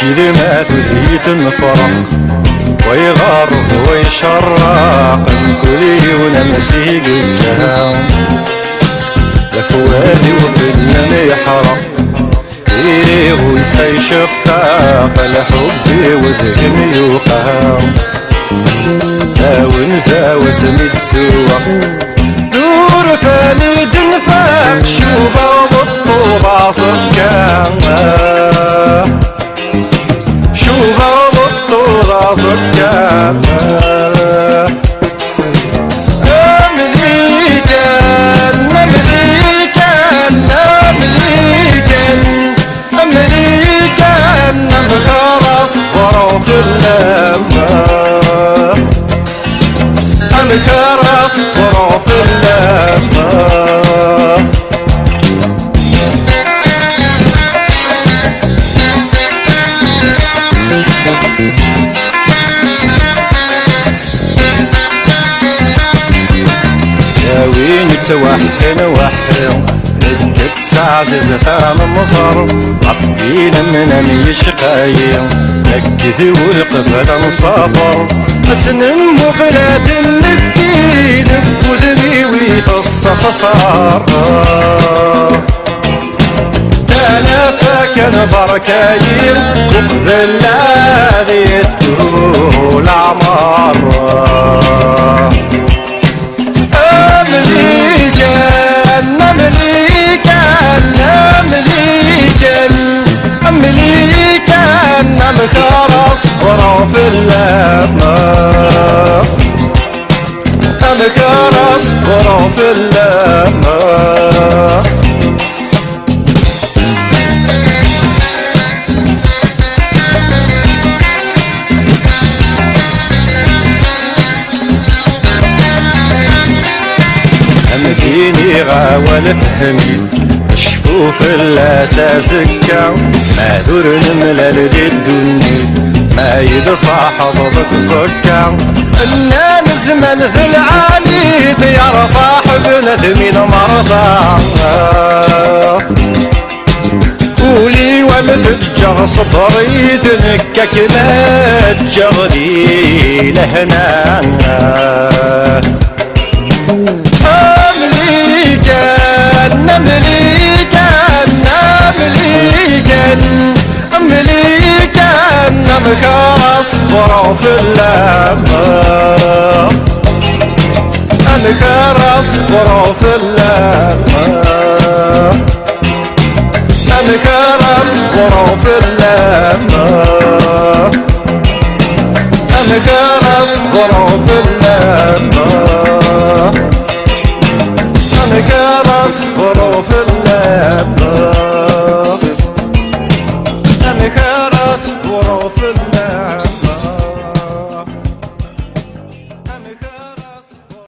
كذا ما تزيد النفرق ويغرب ويشرق كل ونمسيق الكلام لفوادي وفيلم يحرق إيه ويستيشقاق الحب وذهن يوقام ونزا وسمد سوا نور ثاني دنفاق شوبا بالطوبة صكان شوبا بالطوبة صكان في اللمة الكرس وروف اللمة يا وين تسوحن وحن بدك ساعة زثان النظر عصبين من يشقايم نكذي والقبل نصافر فتنم وقلات الكيد وذني ويفص خسار انا فاكن بركاير وقبل هذه الدول اعمار الكرس وروف اللمة الكرس وروف اللمة أمديني غاول فهمي شفوف الاساس كان ما دور نملل الدنيا ما يد صاحب بك انا نزمن ذي العالي يرفع حبنا ذمين مرضى قولي ومثجر صبري ذنكك ما تجغلي لهنا الكرس وروف اللمة الكرس وروف اللمة الكرس وروف اللمة الكرس وروف اللمة الكرس وروف اللمة